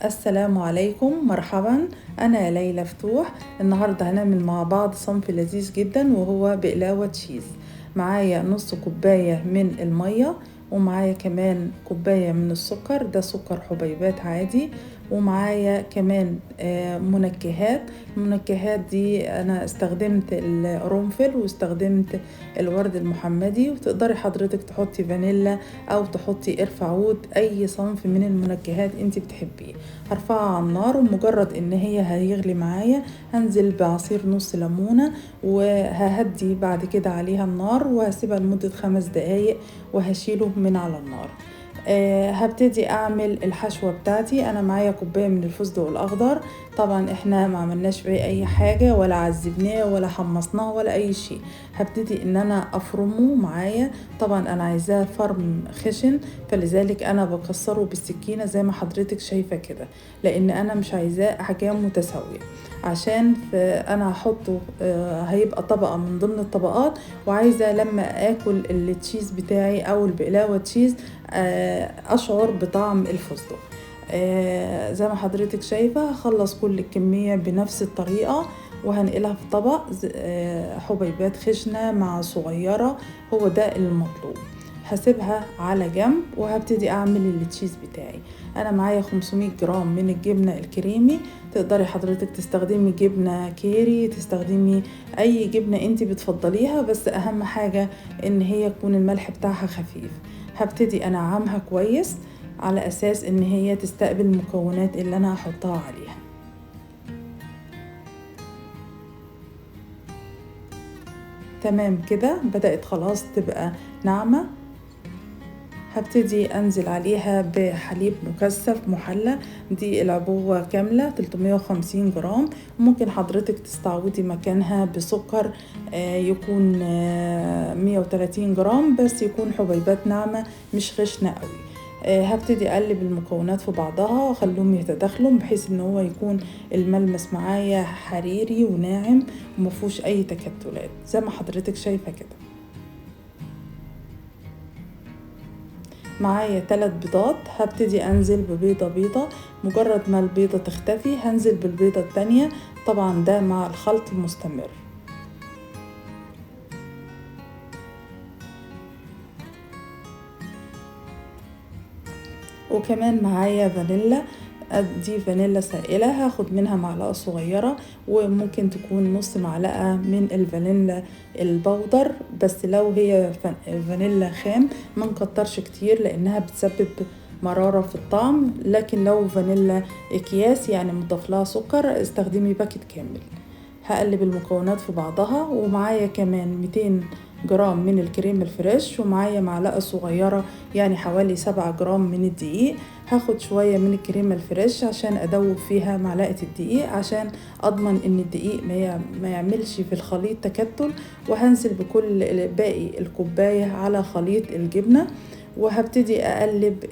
السلام عليكم، مرحبا. أنا ليلى فتوح. النهاردة هنعمل مع بعض صنف لذيذ جدا وهو بقلاوة تشيز. معايا نص كوباية من المية، ومعايا كمان كوباية من السكر، ده سكر حبيبات عادي. ومعايا كمان منكهات. المنكهات دي أنا استخدمت القرنفل واستخدمت الورد المحمدي، وتقدري حضرتك تحطي فانيلا أو تحطي قرفة عود، أي صنف من المنكهات انت بتحبيه. هرفعها على النار، ومجرد ان هي هيغلي معايا هنزل بعصير نص ليمونة، وههدي بعد كده عليها النار وهسيبها لمدة 5 دقايق وهشيله من على النار. هبتدي اعمل الحشوة بتاعتي. انا معايا كوباية من الفستق الاخضر. طبعا احنا ما عملناش فيه اي حاجة، ولا عذبناه ولا حمصناه ولا اي شيء. هبتدي ان انا افرمه معايا. طبعا انا عايزاه فرم خشن، فلذلك انا بكسره بالسكينة زي ما حضرتك شايفة كده، لان انا مش عايزاه احجام متساوية، عشان انا هحطه هيبقى طبقة من ضمن الطبقات. وعايزة لما اكل التشيز بتاعي او البقلاوة تشيز اشعر بطعم الفستق. زي ما حضرتك شايفة هخلص كل الكمية بنفس الطريقة، وهنقلها في طبق حبيبات خشنة مع صغيرة، هو ده المطلوب. هسيبها على جنب وهبتدي اعمل التشيز بتاعي. انا معايا 500 جرام من الجبنة الكريمي. تقدري حضرتك تستخدمي جبنة كيري، تستخدمي اي جبنة انت بتفضليها، بس اهم حاجة ان هي يكون الملح بتاعها خفيف. هبتدي انعمها كويس على اساس ان هي تستقبل المكونات اللي انا هحطها عليها. تمام كده، بدأت خلاص تبقى ناعمة. هبتدي انزل عليها بحليب مكثف محلى. دي العبوة كاملة 350 جرام. ممكن حضرتك تستعوضي مكانها بسكر يكون 130 جرام، بس يكون حبيبات ناعمة مش خشنة قوي. هبتدي اقلب المكونات في بعضها واخليهم يتداخلوا، بحيث ان هو يكون الملمس معايا حريري وناعم ومفيهوش اي تكتلات زي ما حضرتك شايفة كده. معايا 3 بيضات. هبتدي انزل ببيضة بيضة، مجرد ما البيضة تختفي هنزل بالبيضة التانية، طبعا ده مع الخلط المستمر. وكمان معايا فانيلا. دي فانيلا سائلة، هاخد منها معلقة صغيرة، وممكن تكون نص معلقة من الفانيلا البودر، بس لو هي فانيلا خام ما نكترش كتير لانها بتسبب مرارة في الطعم. لكن لو فانيلا اكياس يعني مضاف لها سكر، استخدمي باكت كامل. هقلب المكونات في بعضها، ومعايا كمان 200 جرام من الكريم الفريش، ومعايا معلقة صغيرة يعني حوالي 7 جرام من الدقيق. هاخد شوية من الكريمة الفريش عشان ادوب فيها معلقة الدقيق، عشان اضمن ان الدقيق ما يعملش في الخليط تكتل. وهنزل بكل باقي الكوباية على خليط الجبنة، وهبتدي اقلب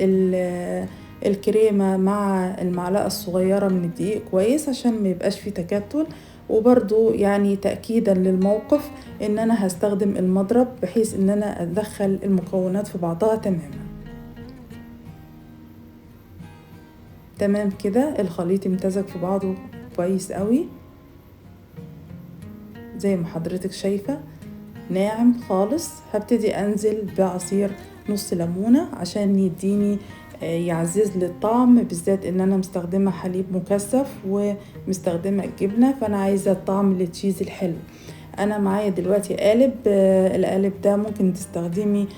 الكريمة مع المعلقة الصغيرة من الدقيق كويس عشان ما يبقاش فيه تكتل. وبرضو يعني تأكيدا للموقف ان انا هستخدم المضرب، بحيث ان انا ادخل المكونات في بعضها تماما. تمام كده، الخليط امتزج في بعضه كويس قوي زي ما حضرتك شايفة، ناعم خالص. هبتدي انزل بعصير نص ليمونة عشان يديني يعزز لي الطعم، بالذات ان انا مستخدمة حليب مكثف ومستخدمة الجبنة، فانا عايزة الطعم التشيز الحلو. انا معايا دلوقتي قالب. القالب ده ممكن تستخدمي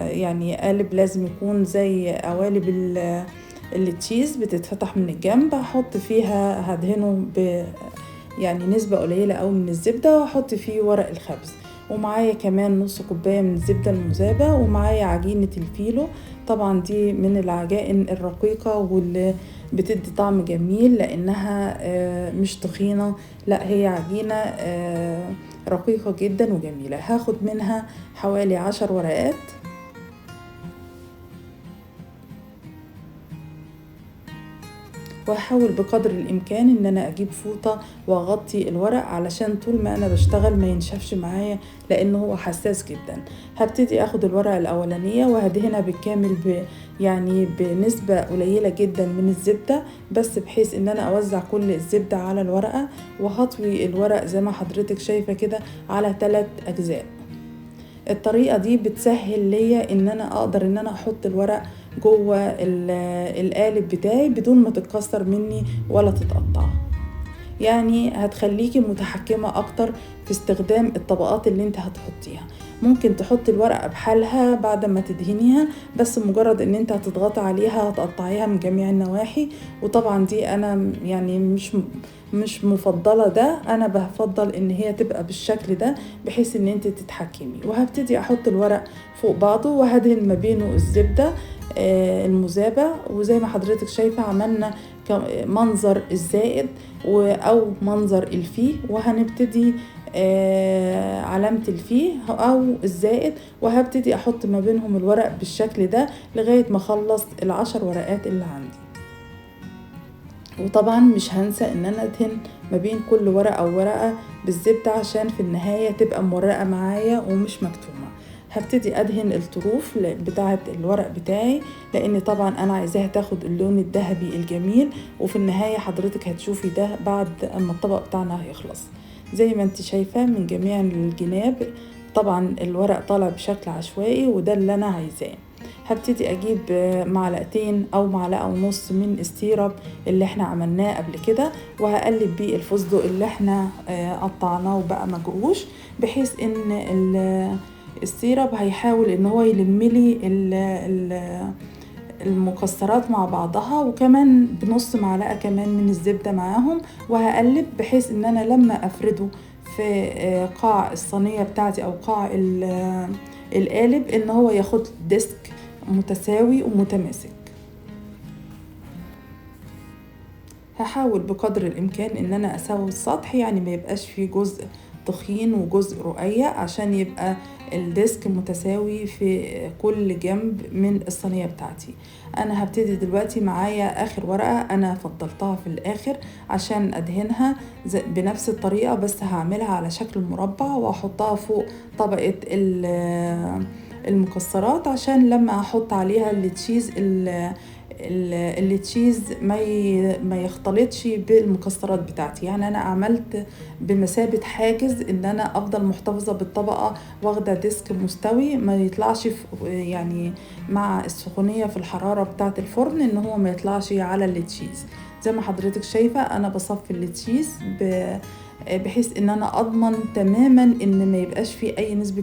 يعني قالب لازم يكون زي قوالب التشيز بتتفتح من الجنب. هحط فيها هدهنه يعني نسبة قليلة أوي من الزبدة، وأحط فيه ورق الخبز. ومعايا كمان نص كوباية من الزبدة المذابة، ومعايا عجينة الفيلو. طبعا دي من العجائن الرقيقة واللي بتدي طعم جميل، لأنها مش تخينة، لا هي عجينة رقيقة جدا وجميلة. هاخد منها حوالي 10 ورقات. وهحاول بقدر الامكان ان انا اجيب فوطة واغطي الورق علشان طول ما انا بشتغل ما ينشفش معايا لانه هو حساس جدا. هبتدي اخد الورقة الاولانية وهدهنها بالكامل يعني بنسبة قليلة جدا من الزبدة، بس بحيث ان انا اوزع كل الزبدة على الورقة، وهطوي الورق زي ما حضرتك شايفة كده على 3 اجزاء. الطريقة دي بتسهل ليا ان انا اقدر ان انا احط الورق جوه القالب بتاعي بدون ما تتكسر مني ولا تتقطع. يعني هتخليكي متحكمة اكتر في استخدام الطبقات اللي انت هتحطيها. ممكن تحطي الورقة بحالها بعد ما تدهنيها، بس مجرد ان انت هتضغطي عليها هتقطعيها من جميع النواحي، وطبعا دي انا يعني مش مفضلة ده. انا بفضل ان هي تبقى بالشكل ده بحيث ان انت تتحكمي. وهبتدي احط الورق فوق بعضه وهدهن ما بينه الزبدة المذابة، وزي ما حضرتك شايفة عملنا منظر الزائد او منظر الفيه، وهنبتدي علامة الفيه او الزائد، وهبتدي احط ما بينهم الورق بالشكل ده لغاية ما اخلص 10 ورقات اللي عندي. وطبعا مش هنسى ان انا ادهن ما بين كل ورقة او ورقة بالزبدة عشان في النهاية تبقى مورقة معايا ومش مكتومة. هبتدي ادهن الطروف بتاعة الورق بتاعي لان طبعا انا عايزاها تاخد اللون الذهبي الجميل، وفي النهاية حضرتك هتشوفي ده بعد اما الطبق بتاعنا هيخلص. زي ما انت شايفة من جميع الجناب طبعا الورق طالع بشكل عشوائي، وده اللي انا عايزاه. هبتدي اجيب معلقتين او معلقة ونص من السيرب اللي احنا عملناه قبل كده، وهقلب بيه الفستق اللي احنا قطعناه وبقى مجروش، بحيث ان السيرب هيحاول ان هو يلملي المكسرات مع بعضها، وكمان بنص معلقة كمان من الزبدة معاهم. وهقلب بحيث ان انا لما افرده في قاع الصينية بتاعتي او قاع القالب ان هو ياخد ديسك متساوي ومتماسك. هحاول بقدر الامكان ان انا اسوي السطح، يعني ما يبقاش فيه جزء تخين وجزء رقيق، عشان يبقى الديسك متساوي في كل جنب من الصينية بتاعتي. انا هبتدي دلوقتي معايا اخر ورقة انا فضلتها في الاخر عشان ادهنها بنفس الطريقة، بس هعملها على شكل مربع واحطها فوق طبقة المكسرات عشان لما احط عليها التشيز التشيز ما يختلطش بالمكسرات بتاعتي. يعني انا عملت بمثابة حاجز ان انا افضل محتفظة بالطبقة واخدة ديسك مستوي ما يطلعش يعني مع السخونية في الحرارة بتاعة الفرن ان هو ما يطلعش على التشيز. زي ما حضرتك شايفة انا بصفي التشيز بحيث ان انا اضمن تماما ان ما يبقاش فيه اي نسبة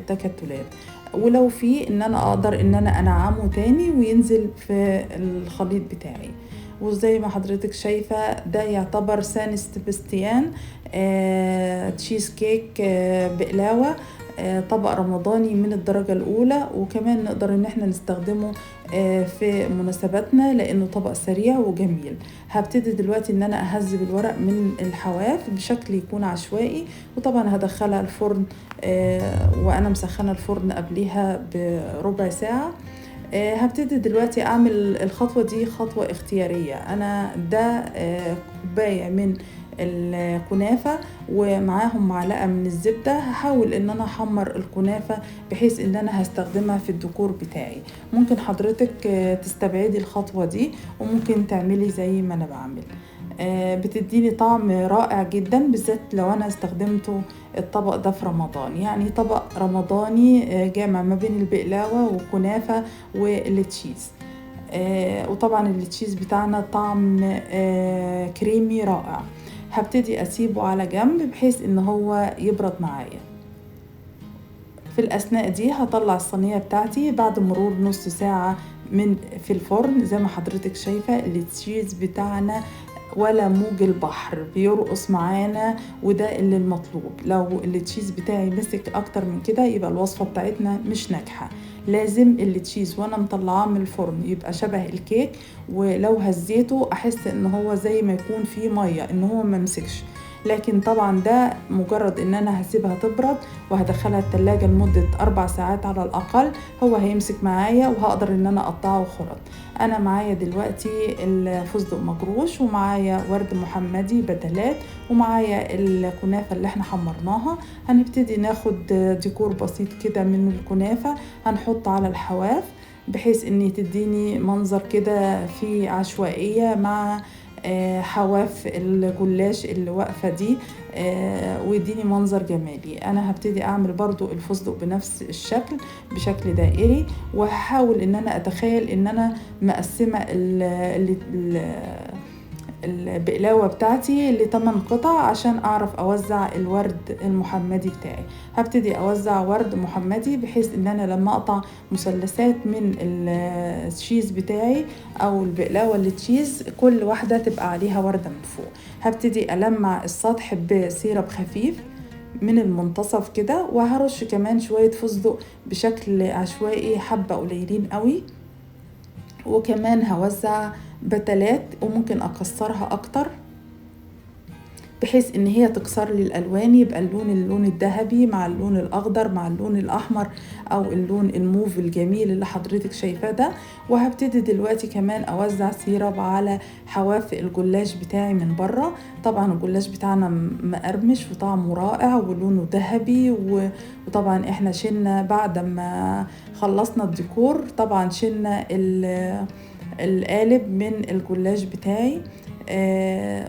تكتلات، ولو في ان انا اقدر ان انا انعمه تاني وينزل في الخليط بتاعي. وزي ما حضرتك شايفة ده يعتبر سان ستيبستيان تشيز كيك بقلاوة، طبق رمضاني من الدرجة الأولى، وكمان نقدر ان احنا نستخدمه في مناسباتنا لانه طبق سريع وجميل. هبتدي دلوقتي ان انا اهذب الورق من الحواف بشكل يكون عشوائي، وطبعا هدخلها الفرن وانا مسخنة الفرن قبلها بربع ساعة. هبتدي دلوقتي اعمل الخطوة دي خطوة اختيارية. انا ده كوباية من الكنافة ومعاهم معلقة من الزبدة. هحاول ان انا احمر الكنافة بحيث ان انا هستخدمها في الديكور بتاعي. ممكن حضرتك تستبعدي الخطوة دي وممكن تعملي زي ما انا بعمل. بتديني طعم رائع جدا، بالذات لو انا استخدمته الطبق ده في رمضان. يعني طبق رمضاني جامع ما بين البقلاوة والكنافة والتشيز. وطبعا التشيز بتاعنا طعم كريمي رائع. هبتدي اسيبه على جنب بحيث ان هو يبرد معايا. في الأثناء دي هطلع الصينية بتاعتي بعد مرور نص ساعة في الفرن. زي ما حضرتك شايفة التشيز بتاعنا ولا موج البحر بيرقص معانا، وده اللي المطلوب. لو التشيز بتاعي مسك اكتر من كده يبقى الوصفة بتاعتنا مش ناجحة. لازم التشيز وانا مطلعاه من الفرن يبقى شبه الكيك، ولو هزيته احس ان هو زي ما يكون فيه مية، ان هو ما مسكش. لكن طبعا ده مجرد ان انا هسيبها تبرد وهدخلها التلاجة لمدة 4 ساعات على الاقل، هو هيمسك معايا وهقدر ان انا اقطعه خرط. انا معايا دلوقتي الفستق مجروش، ومعايا ورد محمدي بدلات، ومعايا الكنافة اللي احنا حمرناها. هنبتدي ناخد ديكور بسيط كده من الكنافة هنحط على الحواف، بحيث ان تديني منظر كده فيه عشوائية مع حواف الجلاش اللي واقفة دي، ويديني منظر جمالي. انا هبتدي اعمل برضو الفستق بنفس الشكل بشكل دائري، وهحاول ان انا اتخيل ان انا مقسمة البقلاوة بتاعتي ل8 قطع عشان اعرف اوزع الورد المحمدي بتاعي. هبتدي اوزع ورد محمدي بحيث ان انا لما اقطع مثلثات من التشيز بتاعي او البقلاوة اللي تشيز كل واحدة تبقى عليها وردة من فوق. هبتدي ألمع السطح بسيرب خفيف من المنتصف كده، وهرش كمان شوية فستق بشكل عشوائي، حبة قليلين قوي، وكمان هوزع بتلات وممكن أكسرها أكتر بحيث ان هي تكسر لي الالوان، يبقى اللون الذهبي مع اللون الاخضر مع اللون الاحمر او اللون الموف الجميل اللي حضرتك شايفاه ده. وهبتدي دلوقتي كمان اوزع سيرب على حواف الجلاش بتاعي من بره. طبعا الجلاش بتاعنا مقرمش وطعمه رائع ولونه ذهبي، وطبعا احنا شلنا بعد ما خلصنا الديكور طبعا شلنا القالب من الجلاش بتاعي،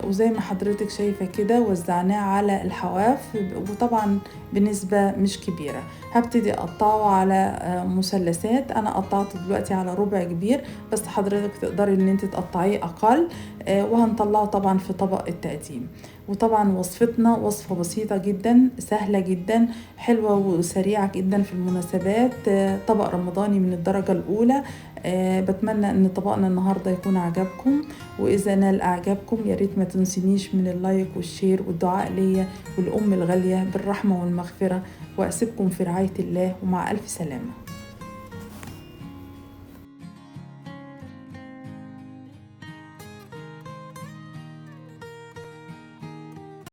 وزي ما حضرتك شايفة كده وزعناه على الحواف، وطبعا بنسبة مش كبيرة. هبتدي اقطعه على مثلثات. انا قطعته دلوقتي على ربع كبير، بس حضرتك تقدري ان انت تقطعيه اقل، وهنطلعه طبعا في طبق التقديم. وطبعا وصفتنا وصفة بسيطة جدا سهلة جدا حلوة وسريعة جدا في المناسبات، طبق رمضاني من الدرجة الأولى. بتمنى ان طبقنا النهاردة يكون عجبكم، وإذا نال أعجابكم ياريت ما تنسينيش من اللايك والشير والدعاء ليا والأم الغالية بالرحمة والمغفرة، وأسيبكم في رعاية الله ومع ألف سلامة.